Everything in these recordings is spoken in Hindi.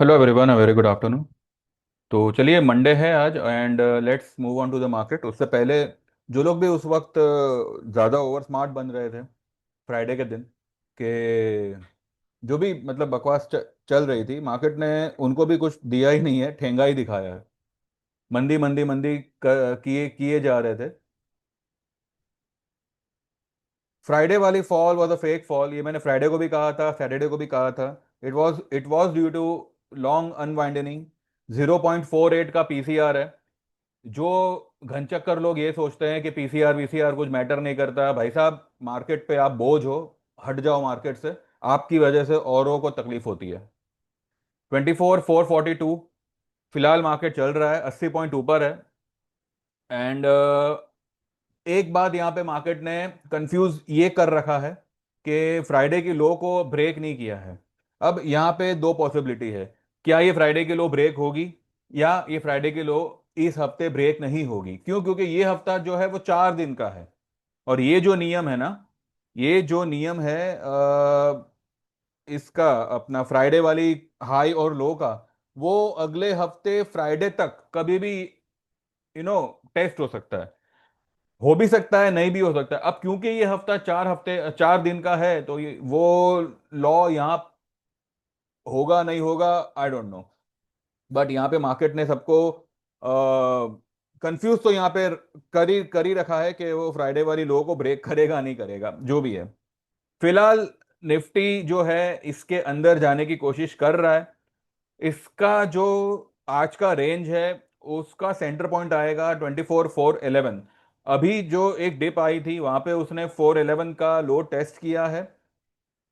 Hello everyone, very good afternoon. तो चलिए, मंडे है आज and let's move on to the market. उससे पहले जो लोग भी उस वक्त ज़्यादा ओवर स्मार्ट बन रहे थे फ्राइडे के दिन के, जो भी मतलब बकवास चल रही थी मार्केट ने, उनको भी कुछ दिया ही नहीं है, ठेंगा ही दिखाया है। मंदी मंदी मंदी किए किए जा रहे थे। फ्राइडे वाली fall was a fake fall, ये मैंने फ्राइडे को भी कहा था, सैटरडे को भी कहा था। It was due to long unwinding. 0.48 का पीसीआर है। जो घनचक्कर लोग ये सोचते हैं कि पीसीआर वीसीआर कुछ मैटर नहीं करता, भाई साहब मार्केट पे आप बोझ हो, हट जाओ मार्केट से। आपकी वजह से औरों को तकलीफ होती है। 24,442 फिलहाल मार्केट चल रहा है, 80 पॉइंट ऊपर है। एंड एक बात यहाँ पे मार्केट ने कंफ्यूज ये कर रखा है कि फ्राइडे की लो को ब्रेक नहीं किया है। अब यहाँ पे दो पॉसिबिलिटी है। क्या ये फ्राइडे की लो ब्रेक होगी, या ये फ्राइडे की लो इस हफ्ते ब्रेक नहीं होगी? क्यों? क्योंकि ये हफ्ता जो है वो 4 दिन का है। और ये जो नियम है ना, ये जो नियम है इसका, अपना फ्राइडे वाली हाई और लो का, वो अगले हफ्ते फ्राइडे तक कभी भी यू नो टेस्ट हो सकता है। हो भी सकता है, नहीं भी हो सकता है। अब क्योंकि ये हफ्ता 4 दिन का है, तो ये वो लॉ यहाँ होगा नहीं होगा, आई डोंट नो। बट यहाँ पे मार्केट ने सबको कंफ्यूज तो यहाँ पे कर ही रखा है कि वो फ्राइडे वाली लो को ब्रेक करेगा नहीं करेगा, जो भी है। फिलहाल निफ्टी जो है इसके अंदर जाने की कोशिश कर रहा है। इसका जो आज का रेंज है, उसका सेंटर पॉइंट आएगा 24,411। अभी जो एक डिप आई थी वहां पे उसने 411 का लो टेस्ट किया है,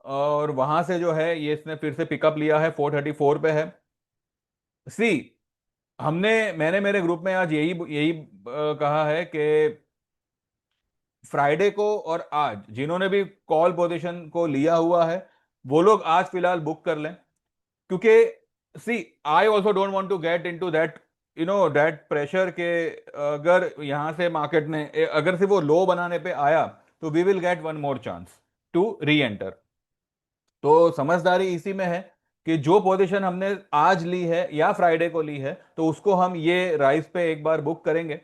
और वहां से जो है ये इसने फिर से पिकअप लिया है, 434 पे है। सी, मैंने मेरे ग्रुप में आज यही यही कहा है कि फ्राइडे को और आज जिन्होंने भी कॉल पोजीशन को लिया हुआ है, वो लोग आज फिलहाल बुक कर लें। क्योंकि see, I also don't want to get into that that pressure के अगर यहां से मार्केट ने अगर से वो लो बनाने पे आया, तो we will get one more chance to reenter. तो समझदारी इसी में है कि जो पोजीशन हमने आज ली है या फ्राइडे को ली है, तो उसको हम ये राइस पे एक बार बुक करेंगे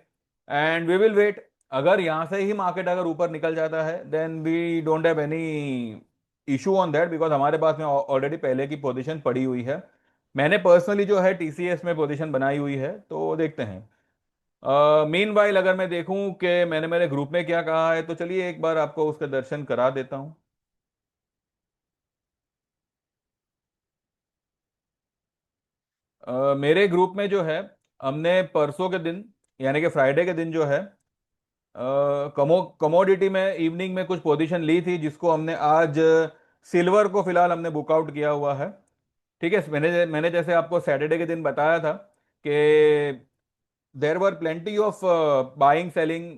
एंड वी विल वेट। अगर यहां से ही मार्केट अगर ऊपर निकल जाता है, then we don't have any issue on that, because हमारे पास में ऑलरेडी पहले की पोजीशन पड़ी हुई है। मैंने पर्सनली जो है टीसीएस में पोजीशन बनाई हुई है, तो देखते हैं। मीन वाइल अगर मैं देखूं कि मैंने मेरे ग्रुप में क्या कहा है, तो चलिए एक बार आपको उसका दर्शन करा देता हूं। मेरे ग्रुप में जो है, हमने परसों के दिन यानी कि फ्राइडे के दिन जो है, कमोडिटी में इवनिंग में कुछ पोजीशन ली थी, जिसको हमने आज सिल्वर को फिलहाल हमने बुकआउट किया हुआ है। ठीक है, मैंने मैंने जैसे आपको सैटरडे के दिन बताया था कि there were plenty of buying selling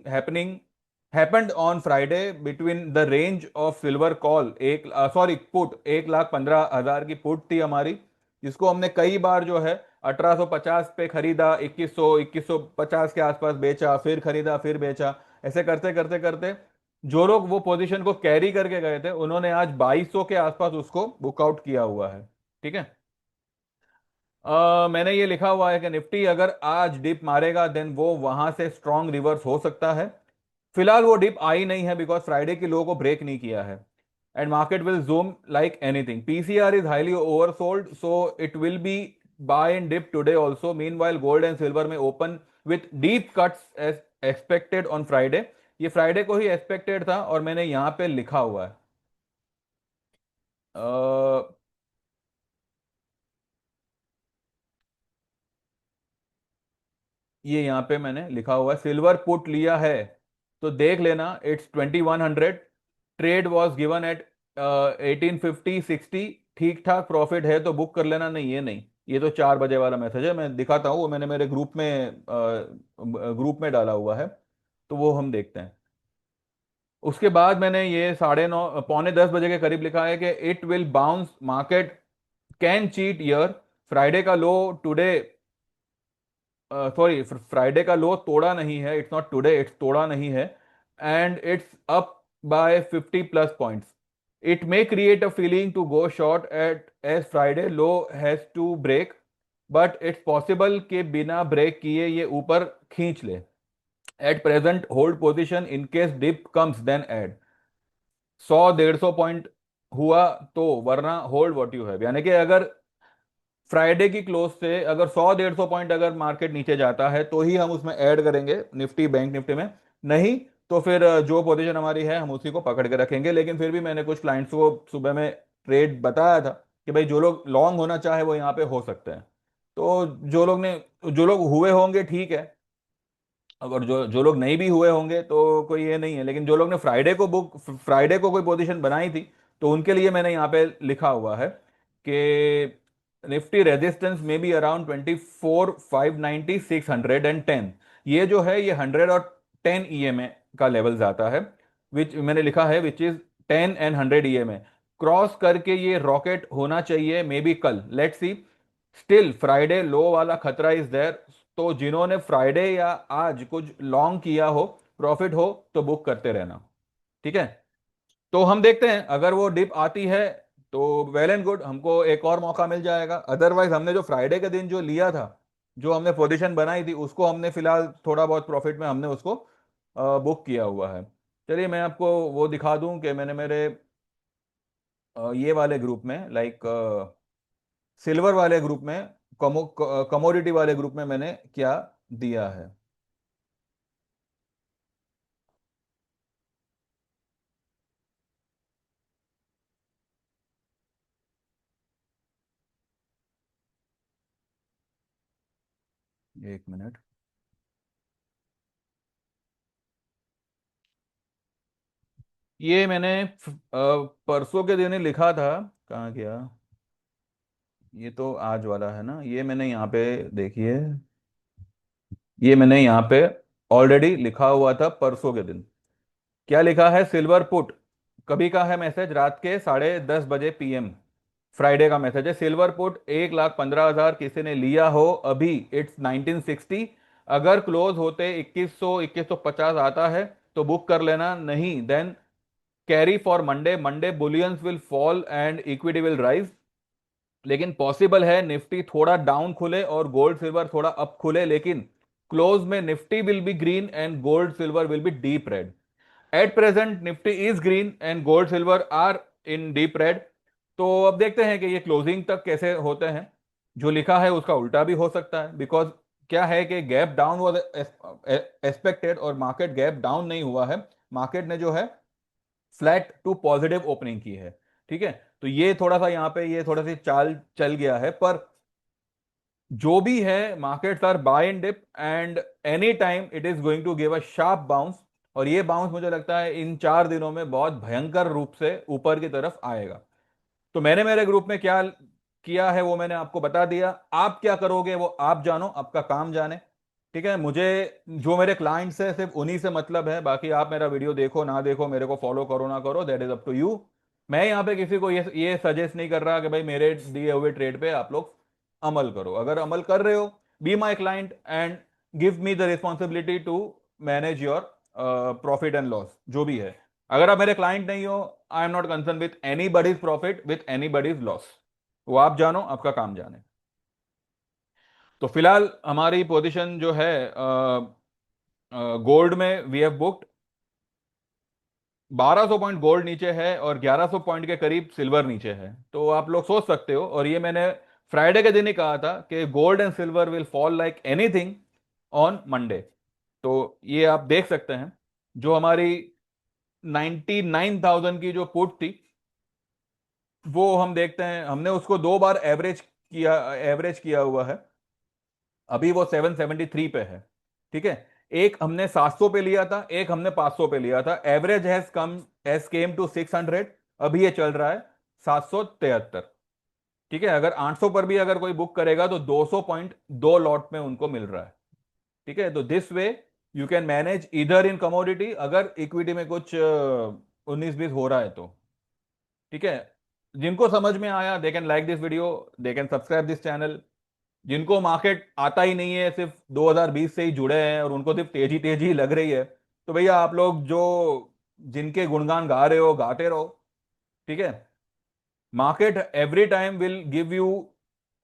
happened on Friday between the range of silver call, एक सॉरी पुट, 1,15,000 की पुट थी हमारी, जिसको हमने कई बार जो है 1850 पे खरीदा, 2150 के आसपास बेचा, फिर खरीदा, फिर बेचा। ऐसे करते करते करते जो लोग वो पोजीशन को कैरी करके गए थे, उन्होंने आज 2200 के आसपास उसको बुकआउट किया हुआ है। ठीक है। मैंने ये लिखा हुआ है कि निफ्टी अगर आज डिप मारेगा, देन वो वहां से स्ट्रॉन्ग रिवर्स हो सकता है। फिलहाल वो डिप आई नहीं है, बिकॉज फ्राइडे की लो को ब्रेक नहीं किया है। And market will zoom like anything. PCR is highly oversold, so it will be buy and dip today also. Meanwhile gold and silver में open with deep cuts as expected on Friday. ये फ्राइडे को ही एक्सपेक्टेड था, और मैंने यहां पे लिखा हुआ है। ये यहाँ पे मैंने लिखा हुआ है, सिल्वर पुट लिया है तो देख लेना, it's 2100। Trade was given at 1850-60। ठीक ठाक प्रॉफिट है तो बुक कर लेना, नहीं ये नहीं। ये तो 4 बजे वाला मैसेज है, मैं दिखाता हूँ, वो मैंने मेरे ग्रुप में डाला हुआ है, तो वो हम देखते हैं। उसके बाद मैंने ये 9:30 पौने 10 बजे के करीब लिखा है कि it will bounce, market can cheat year. Friday का लो टुडे, सॉरी, फ्राइडे का लो तोड़ा नहीं है, इट्स नॉट टुडे, इट्स तोड़ा नहीं है। And it's up by 50 plus points. It may create a feeling to go short at as Friday low has to break, but it's possible कि बिना ब्रेक किए ये ऊपर खींच ले। At present hold position, in case dip comes then add. 100-150 point हुआ तो, वरना होल्ड व्हाट यू हैव। यानी कि अगर फ्राइडे की क्लोज से अगर 100-150 पॉइंट अगर मार्केट नीचे जाता है तो ही हम उसमें ऐड करेंगे निफ्टी बैंक निफ्टी में, नहीं तो फिर जो पोजीशन हमारी है हम उसी को पकड़ के रखेंगे। लेकिन फिर भी मैंने कुछ क्लाइंट्स को सुबह में ट्रेड बताया था कि भाई जो लोग लॉन्ग होना चाहे वो यहाँ पे हो सकते हैं। तो जो लोग हुए होंगे ठीक है, अगर जो जो लोग नहीं भी हुए होंगे तो कोई ये नहीं है। लेकिन जो लोग ने फ्राइडे को कोई पोजीशन बनाई थी, तो उनके लिए मैंने यहाँ पे लिखा हुआ है कि निफ्टी रेजिस्टेंस में बी अराउंड 24,590,610। ये जो है ये 100 और 10 EMA का लेवल्स आता है, विच मैंने लिखा है which is 10 and 100 EMA। Cross करके ये रॉकेट होना चाहिए मे बी कल, लेट्स सी। स्टिल फ्राइडे लो वाला खतरा इज देयर। तो जिन्होंने फ्राइडे या आज कुछ लॉन्ग किया हो, प्रॉफिट हो, तो बुक करते रहना। ठीक है, तो हम देखते हैं अगर वो डिप आती है तो वेल एंड गुड, हमको एक और मौका मिल जाएगा। अदरवाइज हमने जो फ्राइडे के दिन जो लिया था, जो हमने पोजीशन बनाई थी, उसको हमने फिलहाल थोड़ा बहुत प्रॉफिट में हमने उसको बुक किया हुआ है। चलिए मैं आपको वो दिखा दूं कि मैंने मेरे ये वाले ग्रुप में, लाइक सिल्वर वाले ग्रुप में, कमोडिटी वाले ग्रुप में मैंने क्या दिया है। एक मिनट। ये मैंने परसों के दिन ही लिखा था। कहाँ गया? ये तो आज वाला है ना, ये मैंने यहाँ पे देखिए, ये मैंने यहाँ पे ऑलरेडी लिखा हुआ था परसों के दिन। क्या लिखा है? सिल्वर पुट, कभी का है मैसेज रात के 10:30 बजे PM, फ्राइडे का मैसेज है। सिल्वर पुट 1,15,000 किसी ने लिया हो अभी, इट्स 1960। अगर क्लोज होते 2100 2150 आता है तो बुक कर लेना, नहीं then carry for Monday. Monday bullions will fall and equity will rise. लेकिन पॉसिबल है निफ्टी थोड़ा डाउन खुले और गोल्ड सिल्वर थोड़ा अप खुले, लेकिन क्लोज में Nifty will be green and gold silver will be deep red. At present Nifty is green and gold silver are in deep red. तो अब देखते हैं कि ये क्लोजिंग तक कैसे होते हैं। जो लिखा है उसका उल्टा भी हो सकता है, बिकॉज क्या है कि गैप डाउन वाज एक्सपेक्टेड और मार्केट गैप डाउन नहीं हुआ है। मार्केट ने जो है फ्लैट टू पॉजिटिव ओपनिंग की है। ठीक है, तो ये थोड़ा सा यहाँ पे ये थोड़ा सी चाल चल गया है। पर जो भी है, markets are buy in dip and any time it is going to give a sharp bounce. और ये बाउंस मुझे लगता है इन 4 दिनों में बहुत भयंकर रूप से ऊपर की तरफ आएगा। तो मैंने मेरे ग्रुप में क्या किया है वो मैंने आपको बता दिया। आप क्या करोगे वो आप जानो, आपका काम जाने। ठीक है, मुझे जो मेरे क्लाइंट्स है सिर्फ उन्हीं से मतलब है। बाकी आप मेरा वीडियो देखो ना देखो, मेरे को फॉलो करो ना करो, that is up to you. मैं यहाँ पे किसी को ये सजेस्ट नहीं कर रहा कि भाई मेरे दिए हुए ट्रेड पे आप लोग अमल करो। अगर अमल कर रहे हो, be my client and give me the responsibility to manage your profit and loss जो भी है। अगर आप मेरे क्लाइंट नहीं हो, I am not concern with anybody's profit with anybody's loss. वो आप जानो, आपका काम जाने। तो फिलहाल हमारी पोजीशन जो है गोल्ड में we have booked 1200 point gold नीचे है और 1100 पॉइंट के करीब सिल्वर नीचे है। तो आप लोग सोच सकते हो, और ये मैंने फ्राइडे के दिन ही कहा था कि gold and silver will fall like anything on Monday. तो ये आप देख सकते हैं, जो हमारी 99,000 की जो पुट थी, वो हम देखते हैं हमने उसको 2 बार एवरेज किया हुआ है। अभी वो 773 पे है। ठीक है, एक हमने 700 पे लिया था, एक हमने 500 पे लिया था। Average has came to 600। अभी ये चल रहा है 773। ठीक है, अगर 800 पर भी अगर कोई बुक करेगा तो 200 पॉइंट 2 लॉट में उनको मिल रहा है। ठीक है, तो this way you can manage इधर इन कमोडिटी, अगर इक्विटी में कुछ 19-20 हो रहा है तो। ठीक है, जिनको समझ में आया they can like this video, they can subscribe this channel. जिनको मार्केट आता ही नहीं है, सिर्फ 2020 से ही जुड़े हैं और उनको सिर्फ तेजी तेजी लग रही है, तो भैया आप लोग जो जिनके गुणगान गा रहे हो गाते रहो। ठीक है, market every time will give you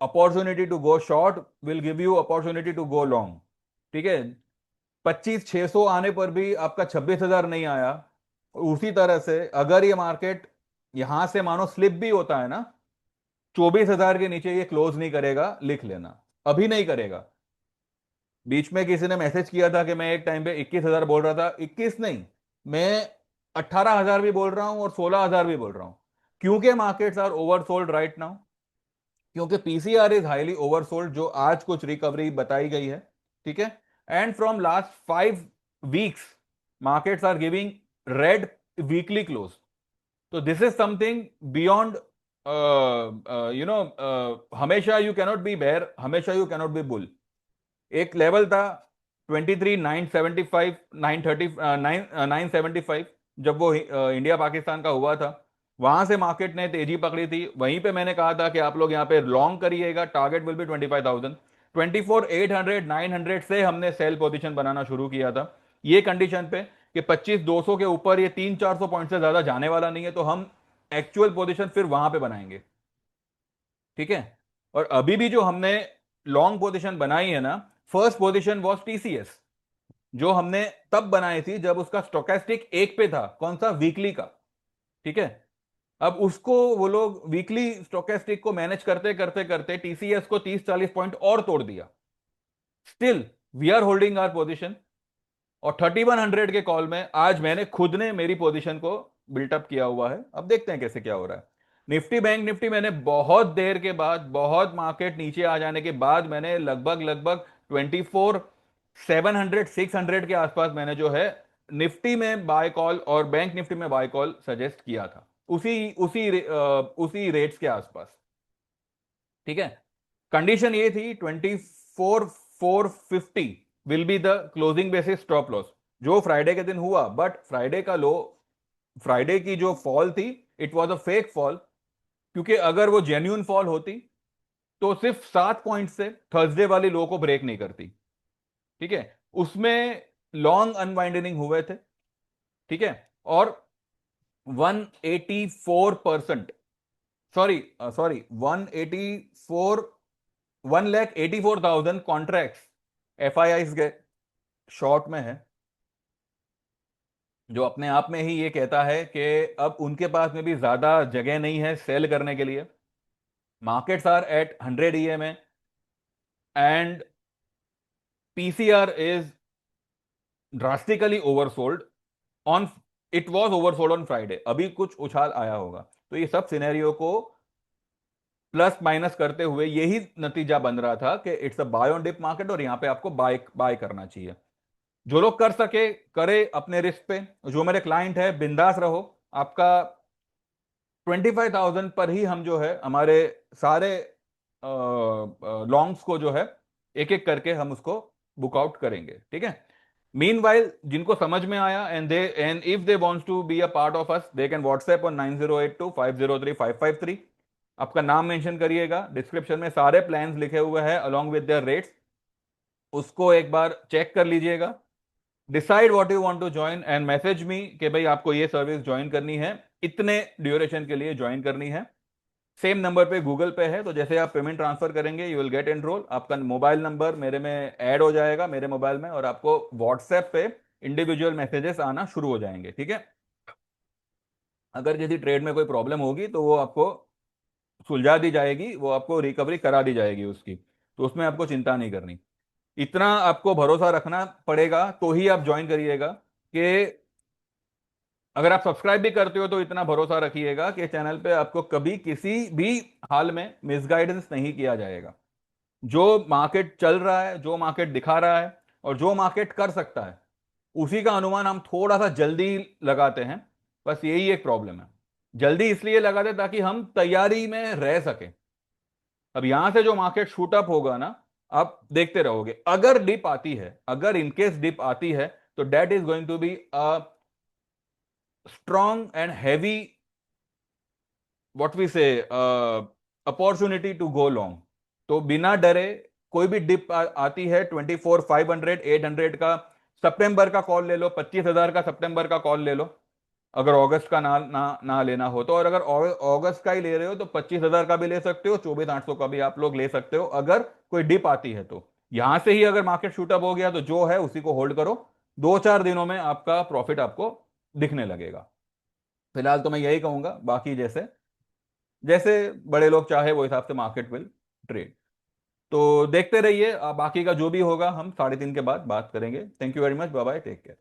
opportunity to go short, will give you opportunity to go long. ठीक है, 25,600 आने पर भी आपका 26,000 नहीं आया। उसी तरह से अगर ये मार्केट यहां से मानो स्लिप भी होता है ना, 24,000 के नीचे ये क्लोज नहीं करेगा, लिख लेना, अभी नहीं करेगा। बीच में किसी ने मैसेज किया था कि मैं एक टाइम पे 21,000 बोल रहा था, 21 नहीं, मैं 18,000 भी बोल रहा हूं और 16,000 भी बोल रहा हूं, क्योंकि markets are oversold right now, क्योंकि पीसीआर इज हाईली ओवरसोल्ड, जो आज कुछ रिकवरी बताई गई है। ठीक है, and from last 5 weeks markets are giving red weekly close. तो this is something beyond, you know, हमेशा यू कैनॉट बी बेयर, हमेशा यू कैनॉट बी बुल। एक लेवल था 23,975, 930, 975, जब वो इंडिया पाकिस्तान का हुआ था, वहां से मार्केट ने तेजी पकड़ी थी। वहीं पे मैंने कहा था कि आप लोग यहाँ पे लॉन्ग करिएगा, टारगेट विल बी 25,000। 24,800, 900 से हमने सेल पोजीशन बनाना शुरू किया था, ये कंडीशन पे कि 25,200 के ऊपर ये 300-400 पॉइंट से ज्यादा जाने वाला नहीं है, तो हम एक्चुअल पोजीशन फिर वहां पे बनाएंगे। ठीक है, और अभी भी जो हमने लॉन्ग पोजीशन बनाई है ना, फर्स्ट पोजीशन वॉज टीसीएस, जो हमने तब बनाई थी जब उसका स्टोकेस्टिक 1 पे था, कौन सा, वीकली का। ठीक है, अब उसको वो लोग वीकली स्टोकेस्टिक को मैनेज करते करते करते टीसीएस को 30-40 पॉइंट और तोड़ दिया। Still we are holding our position, और 3100 के कॉल में आज मैंने खुद ने मेरी पोजीशन को बिल्टअप किया हुआ है। अब देखते हैं कैसे क्या हो रहा है। निफ्टी बैंक निफ्टी मैंने बहुत देर के बाद, बहुत मार्केट नीचे आ जाने के बाद, मैंने लगभग लगभग 24,700 600 के आसपास मैंने जो है निफ्टी में बाय कॉल और बैंक निफ्टी में बाय कॉल सजेस्ट किया था, उसी रेट्स के आसपास। ठीक है, कंडीशन ये थी 24,450 will be the closing basis stop loss, जो फ्राइडे के दिन हुआ, बट फ्राइडे का लो, फ्राइडे की जो फॉल थी, it was a fake fall, क्योंकि अगर वो जेन्यून फॉल होती तो सिर्फ 7 पॉइंट से थर्सडे वाली लो को ब्रेक नहीं करती। ठीक है, उसमें लॉन्ग अनवाइंडनिंग हुए थे। ठीक है, और 184%, sorry sorry 184, 1,84,000 contracts F I I गए शॉर्ट में है, जो अपने आप में ही ये कहता है कि अब उनके पास में भी ज्यादा जगह नहीं है सेल करने के लिए। Markets are at 100 EMA and PCR is drastically oversold on, it was oversold on Friday, अभी कुछ उछाल आया होगा। तो ये सब सिनेरियो को प्लस माइनस करते हुए यही नतीजा बन रहा था कि it's a buy on dip market, और यहां पे आपको बाय बाय करना चाहिए। जो लोग कर सके करे अपने रिस्क पे, जो मेरे क्लाइंट है बिंदास रहो। आपका 25,000 पर ही हम जो है हमारे सारे लॉन्ग्स को जो है एक एक करके हम उसको बुक आउट करेंगे। ठीक है, मीनवाइल जिनको समझ में आया and if they wants to be a part of us, they can WhatsApp on 9082503553। आपका नाम मेंशन करिएगा, डिस्क्रिप्शन में सारे प्लान्स लिखे हुए हैं अलोंग विद देयर रेट्स, उसको एक बार चेक कर लीजिएगा। Decide what you want to join and message me कि भाई आपको ये सर्विस ज्वाइन करनी है, इतने ड्यूरेशन के लिए ज्वाइन करनी है। सेम नंबर पे गूगल पे है, तो जैसे आप पेमेंट ट्रांसफर करेंगे यू विल गेट एनरोल, आपका मोबाइल नंबर मेरे में ऐड हो जाएगा मेरे मोबाइल में, और आपको व्हाट्सएप पे इंडिविजुअल मैसेजेस आना शुरू हो जाएंगे। ठीक है, अगर किसी ट्रेड में कोई प्रॉब्लम होगी तो वो आपको सुलझा दी जाएगी, वो आपको रिकवरी करा दी जाएगी उसकी, तो उसमें आपको चिंता नहीं करनी। इतना आपको भरोसा रखना पड़ेगा तो ही आप ज्वाइन करिएगा, कि अगर आप सब्सक्राइब भी करते हो तो इतना भरोसा रखिएगा कि चैनल पे आपको कभी किसी भी हाल में मिसगाइडेंस नहीं किया जाएगा। जो मार्केट चल रहा है, जो मार्केट दिखा रहा है, और जो मार्केट कर सकता है, उसी का अनुमान हम थोड़ा सा जल्दी लगाते हैं। बस यही एक प्रॉब्लम है, जल्दी इसलिए लगाते ताकि हम तैयारी में रह सके। अब यहां से जो मार्केट शूट अप होगा ना, आप देखते रहोगे, अगर डिप आती है, अगर इनकेस डिप आती है, तो that is going to be a strong and heavy, what we say, opportunity to go long. तो बिना डरे, कोई भी डिप आती है 24,500 800 का सितंबर का कॉल ले लो, 25,000 का सितंबर का कॉल ले लो। अगर अगस्त का ना लेना हो तो। और अगर अगस्त का ही ले रहे हो तो 25,000 का भी ले सकते हो, 24,800 का भी आप लोग ले सकते हो, अगर कोई डिप आती है तो। यहां से ही अगर मार्केट शूटअप हो गया तो जो है उसी को होल्ड करो, 2-4 दिनों में आपका प्रॉफिट आपको दिखने लगेगा। फिलहाल तो मैं यही कहूंगा, बाकी जैसे जैसे बड़े लोग चाहे वो हिसाब से मार्केट विल ट्रेड। तो देखते रहिए, बाकी का जो भी होगा हम 3:30 के बाद बात करेंगे। Thank you very much, bye bye, take care.